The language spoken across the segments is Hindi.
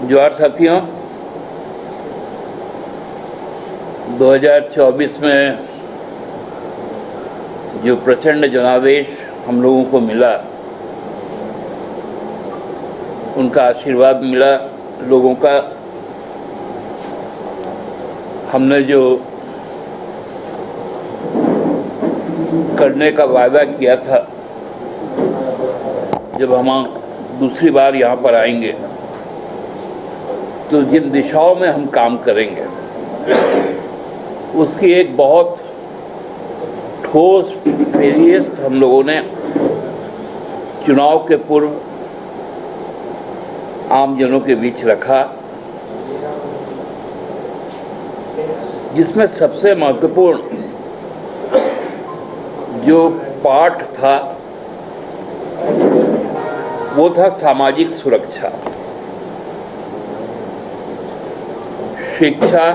जोहार साथियों, 2024 में जो प्रचंड जनादेश हम लोगों को मिला, उनका आशीर्वाद मिला लोगों का। हमने जो करने का वादा किया था, जब हम दूसरी बार यहाँ पर आएंगे तो जिन दिशाओं में हम काम करेंगे उसकी एक बहुत ठोस फेरिस्त हम लोगों ने चुनाव के पूर्व आम जनों के बीच रखा, जिसमें सबसे महत्वपूर्ण जो पार्ट था वो था सामाजिक सुरक्षा, शिक्षा,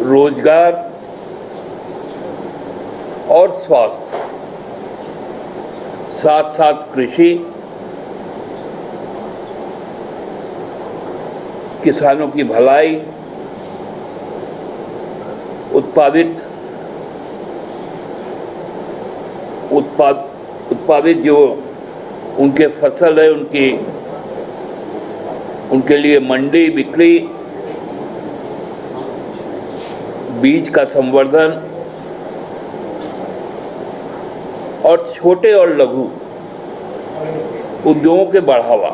रोजगार और स्वास्थ्य, साथ साथ कृषि, किसानों की भलाई, उत्पादित जो उनके फसल है उनके लिए मंडी, बिक्री, बीज का संवर्धन और छोटे और लघु उद्योगों के बढ़ावा।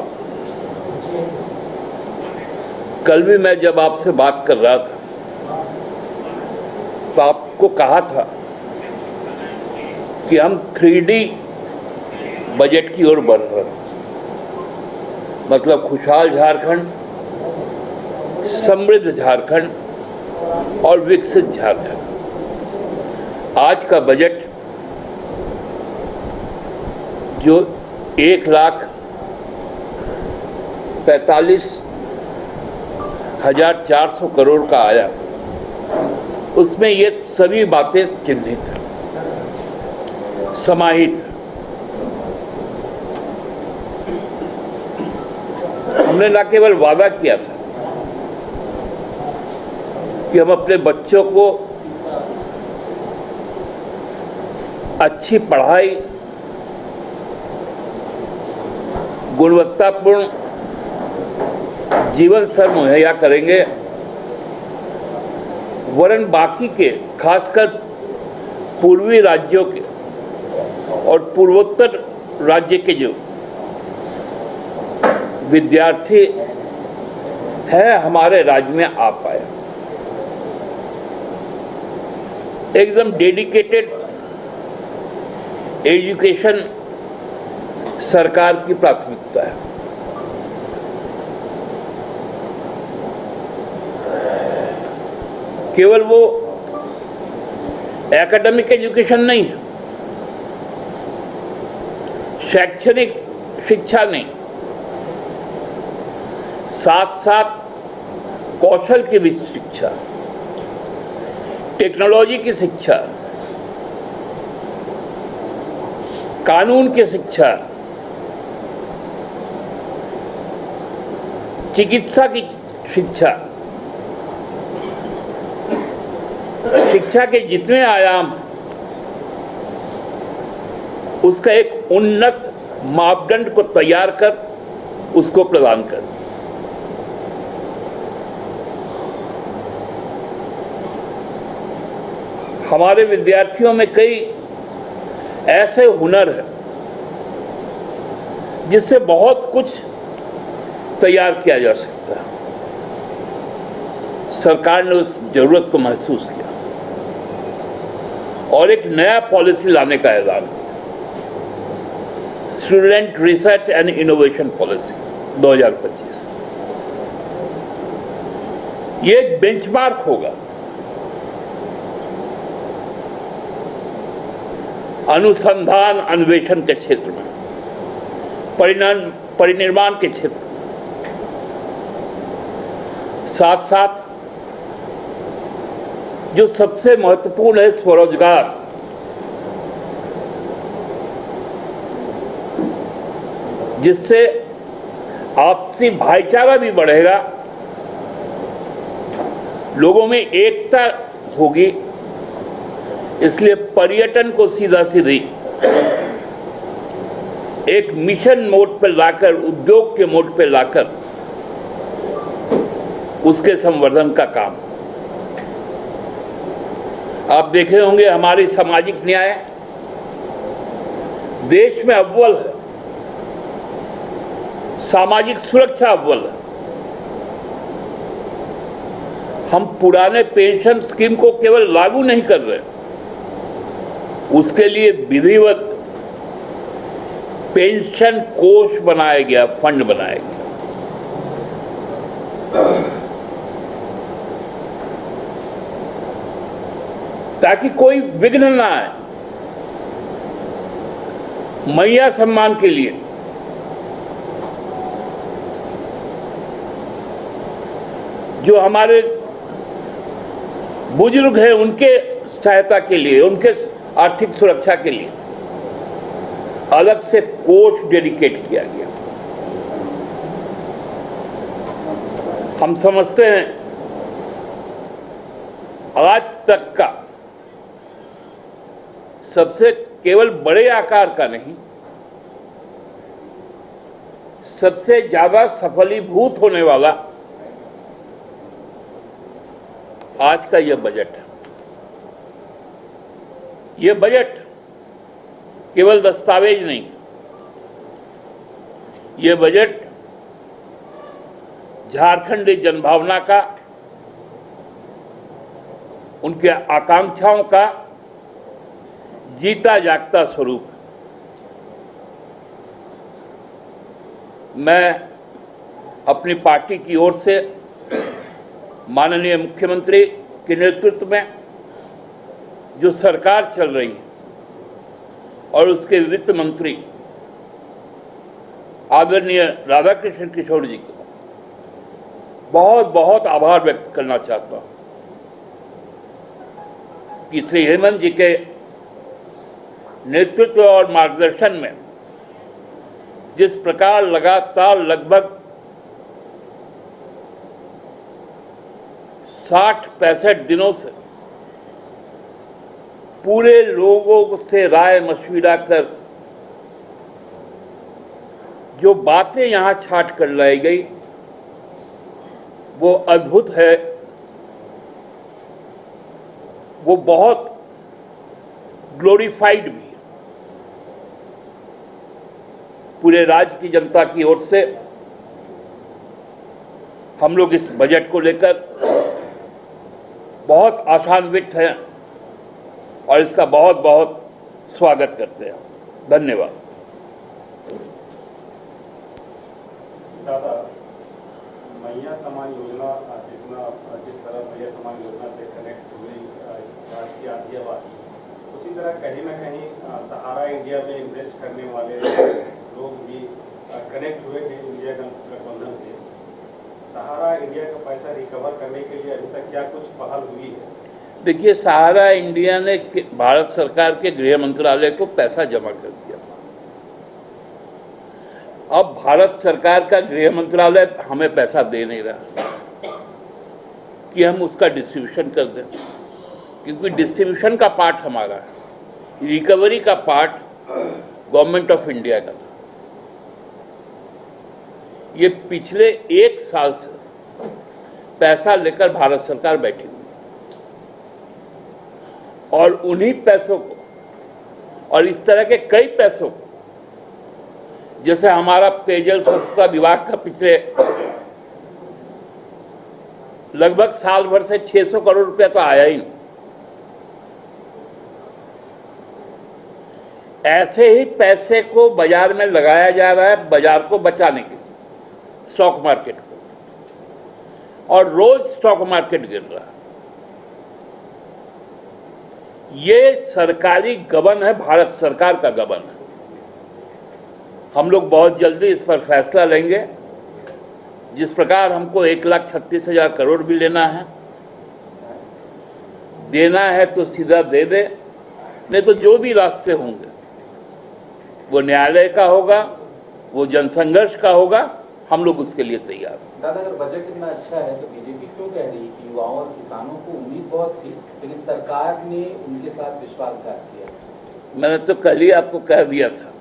कल भी मैं जब आपसे बात कर रहा था तो आपको कहा था कि हम 3D बजट की ओर बढ़ रहे हैं, मतलब खुशहाल झारखंड, समृद्ध झारखंड और विकसित झारखंड। आज का बजट जो 1,45,400 करोड़ का आया, उसमें ये सभी बातें चिन्हित हैं, समाहित। हमने न केवल वादा किया था कि हम अपने बच्चों को अच्छी पढ़ाई, गुणवत्तापूर्ण जीवन स्तर मुहैया करेंगे, वरन बाकी के, खासकर पूर्वी राज्यों के और पूर्वोत्तर राज्य के जो विद्यार्थी है हमारे राज्य में आ पाए। एकदम डेडिकेटेड एजुकेशन सरकार की प्राथमिकता है। केवल वो एकेडमिक एजुकेशन नहीं है, शैक्षणिक शिक्षा नहीं, साथ साथ कौशल की भी शिक्षा, टेक्नोलॉजी की शिक्षा, कानून की शिक्षा, चिकित्सा की शिक्षा, शिक्षा के जितने आयाम उसका एक उन्नत मापदंड को तैयार कर उसको प्रदान कर। हमारे विद्यार्थियों में कई ऐसे हुनर हैं जिससे बहुत कुछ तैयार किया जा सकता है। सरकार ने उस जरूरत को महसूस किया और एक नया पॉलिसी लाने का ऐलान किया, student research and innovation policy 2025। ये एक बेंचमार्क होगा अनुसंधान अन्वेषण के क्षेत्र में, परिनिर्माण के क्षेत्र में, साथ साथ जो सबसे महत्वपूर्ण है स्वरोजगार, जिससे आपसी भाईचारा भी बढ़ेगा, लोगों में एकता होगी। इसलिए पर्यटन को सीधा सीधी एक मिशन मोड पर लाकर, उद्योग के मोड पर लाकर उसके संवर्धन का काम। आप देखे होंगे हमारी सामाजिक न्याय देश में अव्वल है, सामाजिक सुरक्षा अव्वल है। हम पुराने पेंशन स्कीम को केवल लागू नहीं कर रहे, उसके लिए विधिवत पेंशन कोष बनाया गया, फंड बनाया गया। ताकि कोई विघ्न ना आए। मैया सम्मान के लिए जो हमारे बुजुर्ग हैं, उनके सहायता के लिए, उनके आर्थिक सुरक्षा के लिए अलग से कोष डेडिकेट किया गया। हम समझते हैं आज तक का सबसे केवल बड़े आकार का नहीं, सबसे ज्यादा सफलीभूत होने वाला आज का यह बजट है। यह बजट केवल दस्तावेज नहीं, यह बजट झारखंडी जनभावना का, उनके आकांक्षाओं का जीता जागता स्वरूप। मैं अपनी पार्टी की ओर से माननीय मुख्यमंत्री के नेतृत्व में जो सरकार चल रही है और उसके वित्त मंत्री आदरणीय राधाकृष्ण किशोर जी को बहुत बहुत आभार व्यक्त करना चाहता हूं कि श्री हेमंत जी के नेतृत्व और मार्गदर्शन में जिस प्रकार लगातार लगभग 60-65 दिनों से पूरे लोगों से राय मशविरा कर जो बातें यहां छाट कर लाई गई वो अद्भुत है, वो बहुत ग्लोरीफाइड भी है। पूरे राज्य की जनता की ओर से हम लोग इस बजट को लेकर बहुत आशान्वित हैं और इसका बहुत बहुत स्वागत करते हैं। धन्यवाद। दादा, मैया सम्मान योजना जिस तरह मैया सम्मान योजना से कनेक्ट हुई राज्य की आधी आबादी, उसी तरह कहीं ना कहीं सहारा इंडिया में इन्वेस्ट करने वाले लोग भी कनेक्ट हुए थे इंडिया गठबंधन से। सहारा इंडिया का पैसा रिकवर करने के लिए अभी तक क्या कुछ पहल हुई है? देखिए, सहारा इंडिया ने भारत सरकार के गृह मंत्रालय को पैसा जमा कर दिया। अब भारत सरकार का गृह मंत्रालय हमें पैसा दे नहीं रहा कि हम उसका डिस्ट्रीब्यूशन कर दें, क्योंकि डिस्ट्रीब्यूशन का पार्ट हमारा है, रिकवरी का पार्ट गवर्नमेंट ऑफ इंडिया का था। ये पिछले 1 साल से पैसा लेकर भारत सरकार बैठी हुई और उन्हीं पैसों को और इस तरह के कई पैसों को, जैसे हमारा पेयजल स्वच्छता विभाग का पिछले लगभग साल भर से 600 करोड़ रुपया तो आया ही नहीं। ऐसे ही पैसे को बाजार में लगाया जा रहा है, बाजार को बचाने के लिए, स्टॉक मार्केट को, और रोज स्टॉक मार्केट गिर रहा है। ये सरकारी गबन है, भारत सरकार का गबन है। हम लोग बहुत जल्दी इस पर फैसला लेंगे। जिस प्रकार हमको 1,36,000 करोड़ भी लेना है, देना है तो सीधा दे दे, नहीं तो जो भी रास्ते होंगे वो न्यायालय का होगा, वो जनसंघर्ष का होगा, हम लोग उसके लिए तैयार हैं। दादा, अगर बजट इतना अच्छा है तो बीजेपी क्यों कह रही है कि युवाओं और किसानों को उम्मीद बहुत थी, लेकिन सरकार ने उनके साथ विश्वासघात किया? मैंने तो कल ही आपको कह दिया था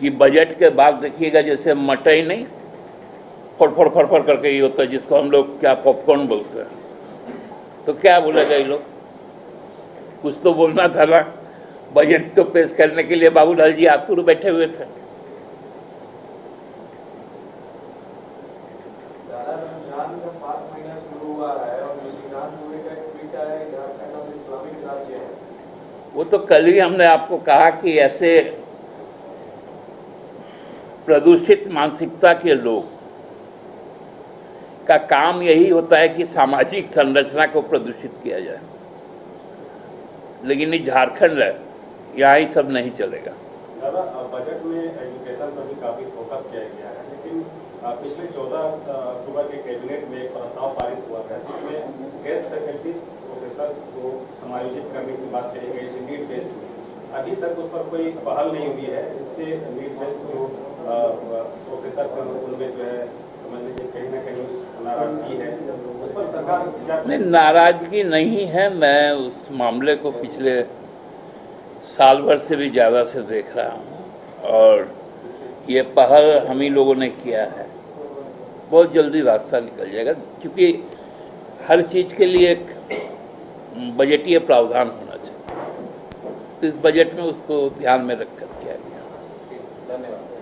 कि बजट के बाद देखिएगा जैसे मटई नहीं फड़ करके ये होता है, जिसको हम लोग क्या पॉपकॉर्न बोलते हैं, तो क्या बोलेगा ये लोग? कुछ तो बोलना था ना। बजट तो पेश करने के लिए बाबूलाल जी आतुर बैठे हुए थे। रमजान का 5 महीना शुरू हुआ है और निशिकांत का एक ट्वीट आया है, झारखंड अब इस्लामिक राज्य है। वो तो कल ही हमने आपको कहा कि ऐसे प्रदूषित मानसिकता के लोग का काम यही होता है कि सामाजिक संरचना को प्रदूषित किया जाए, लेकिन ये झारखंड है, यहाँ ही सब नहीं चलेगा। दादा, बजट में एजुकेशन पर भी काफी फोकस किया गया है, लेकिन पिछले 14 अक्टूबर के कैबिनेट में एक प्रस्ताव पारित हुआ है जिसमें गेस्ट फैकल्टीज प्रोफेसर को समायोजित करने की बात कही गई थी नीट टेस्ट में। अभी तक उस पर कोई पहल नहीं हुई है। इससे नीट टेस्ट जो प्रोफेसर से उनमें जो है समझ लीजिए कहीं ना कहीं नाराजगी है, उस पर सरकार क्या? नहीं, नाराजगी नहीं है। मैं उस मामले को पिछले साल भर से भी ज़्यादा से देख रहा हूँ और ये पहल हम ही लोगों ने किया है। बहुत जल्दी रास्ता निकल जाएगा, क्योंकि हर चीज़ के लिए एक बजटीय प्रावधान होना चाहिए, तो इस बजट में उसको ध्यान में रखकर किया गया। धन्यवाद।